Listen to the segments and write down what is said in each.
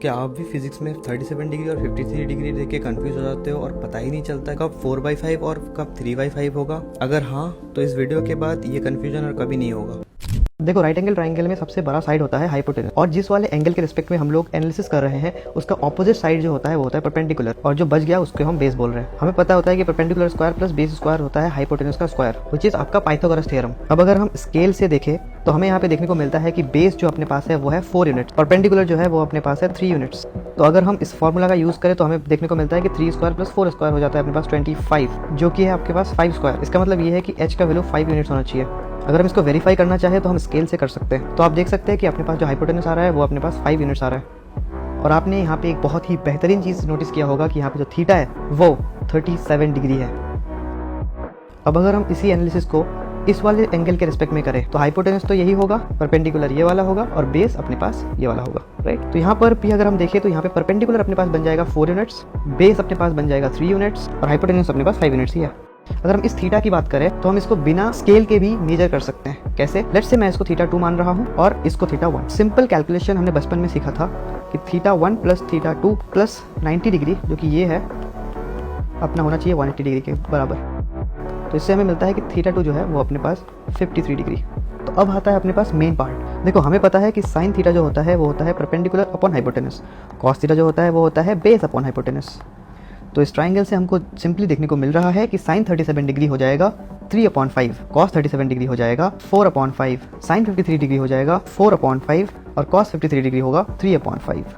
क्या आप भी फिजिक्स में 37 डिग्री और 53 डिग्री देख के कंफ्यूज हो जाते हो और पता ही नहीं चलता कब 4/5 और कब 3/5 होगा? अगर हाँ, तो इस वीडियो के बाद ये कंफ्यूजन और कभी नहीं होगा। देखो, राइट एंगल ट्राइंगल में सबसे बड़ा साइड होता है हाइपोटेनस, और जिस वाले एंगल के रिस्पेक्ट में हम लोग एनालिसिस कर रहे हैं उसका ऑपोजिट साइड जो होता है वो होता है परपेंडिकुलर, और जो बच गया उसको हम बेस बोल रहे हैं। हमें पता होता है कि perpendicular square plus base square होता है हाइपोटेनस का स्क्वायर, व्हिच इज आपका पाइथागोरस थ्योरम। अब अगर हम स्केल से देखें तो हमें यहाँ पे देखने को मिलता है कि बेस जो अपने पास है वो है 4 यूनिट, परपेंडिकुलर जो है वो अपने पास है 3 यूनिट्स। तो अगर हम इस फॉर्मूला का यूज करें तो हमें देखने को मिलता है कि 3 स्क्वायर प्लस 4 स्क्वायर हो जाता है अपने पास 25, जो कि है आपके पास 5 स्क्वायर। इसका मतलब ये है कि h का वैल्यू 5 यूनिट्स होना चाहिए। अगर हम इसको वेरीफाई करना चाहे तो हम स्केल से कर सकते हैं। तो आप देख सकते हैं कि अपने पास जो हाइपोटेनस आ रहा है वो अपने पास 5 यूनिट्स आ रहा है। और आपने यहाँ पे एक बहुत ही बेहतरीन चीज़ नोटिस किया होगा कि यहाँ पे जो थीटा है वो 37 डिग्री है। अब अगर हम इसी एनालिसिस को इस वाले एंगल के रिस्पेक्ट में करें तो हाइपोटेनस तो यही होगा, परपेंडिकुलर ये वाला होगा और बेस अपने पास ये वाला होगा, राइट। तो यहाँ पर भी अगर हम देखें तो यहाँ पे परपेंडिकुलर अपने पास बन जाएगा 4 यूनिट्स, बेस अपने पास बन जाएगा 3 यूनिट्स और हाइपोटेनस अपने पास 5 यूनिट्स ही है। अगर हम इस थीटा की बात करें तो हम इसको बिना स्केल के भी मेजर कर सकते हैं। कैसे? लेट्स से मैं इसको थीटा 2 मान रहा हूँ और इसको थीटा 1। सिंपल कैलकुलेशन हमने बचपन में सीखा था कि theta 1 plus theta 2 plus 90 degree, जो कि ये है, अपना होना चाहिए 180 डिग्री के बराबर। तो इससे हमें मिलता है कि थीटा 2 जो है वो अपने पास 53 डिग्री। तो अब आता है अपने पास मेन पार्ट। देखो, हमें पता है कि साइन थीटा जो होता है वो होता है perpendicular upon hypotenuse, cos theta जो होता है वो होता है बेस अपॉन हाइपोटेनस। तो इस ट्राइंगल से हमको सिंपली देखने को मिल रहा है कि साइन 37 डिग्री हो जाएगा 3/5, कॉस 37 डिग्री हो जाएगा 4/5, साइन 53 डिग्री हो जाएगा 4/5 और कॉस 53 डिग्री होगा 3/5।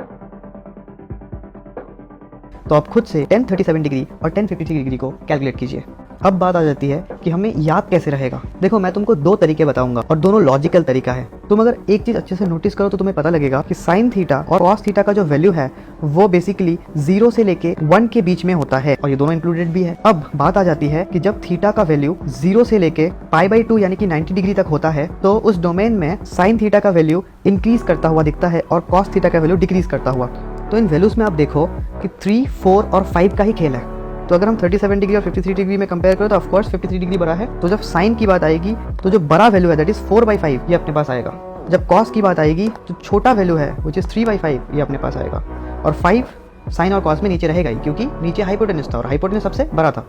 तो आप खुद से tan 37 डिग्री और tan 53 डिग्री को कैलकुलेट कीजिए। अब बात आ जाती है कि हमें याद कैसे रहेगा। देखो, मैं तुमको 2 तरीके बताऊंगा और दोनों लॉजिकल तरीका है। तुम अगर एक चीज अच्छे से नोटिस करो तो तुम्हें पता लगेगा कि साइन थीटा और कॉस थीटा का जो वैल्यू है वो बेसिकली 0 से लेके 1 के बीच में होता है, और ये दोनों इंक्लूडेड भी है। अब बात आ जाती है कि जब थीटा का वैल्यू 0 से लेके π/2 यानी कि 90 डिग्री तक होता है तो उस डोमेन में साइन थीटा का वैल्यू इंक्रीज करता हुआ दिखता है और कॉस थीटा का वैल्यू डिक्रीज करता हुआ। तो इन वैल्यूज में आप देखो कि 3, 4 और 5 का ही खेल है। तो अगर हम 37 डिग्री और 53 डिग्री में कंपेयर करें तो ऑफ कोर्स 53 डिग्री बड़ा है। तो जब साइन की बात आएगी तो जो बड़ा वैल्यू है दैट इज 4/5 ये अपने पास आएगा। जब कॉस की बात आएगी तो छोटा वैल्यू है व्हिच इज 3/5 ये अपने पास आएगा। और 5 साइन और कॉस में नीचे रहेगा ही, क्योंकि नीचे हाइपोटेनस था और हाइपोटेनस सबसे बड़ा था।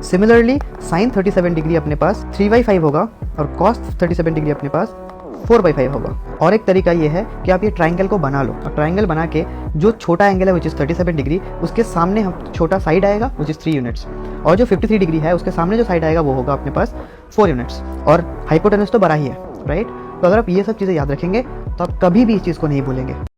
सिमिलरली साइन 37 डिग्री अपने पास 3/5 होगा और कॉस 37 डिग्री अपने पास 4/5 होगा। और एक तरीका ये है कि आप ये ट्राइंगल को बना लो, और ट्राइंगल बना के जो छोटा एंगल है विच इज 37 डिग्री उसके सामने हम छोटा साइड आएगा विच इज 3 यूनिट्स, और जो 53 डिग्री है उसके सामने जो साइड आएगा वो होगा अपने पास 4 यूनिट्स, और हाइपोटेनस तो बड़ा ही है, राइट। तो अगर आप ये सब चीज़ें याद रखेंगे तो आप कभी भी इस चीज़ को नहीं भूलेंगे।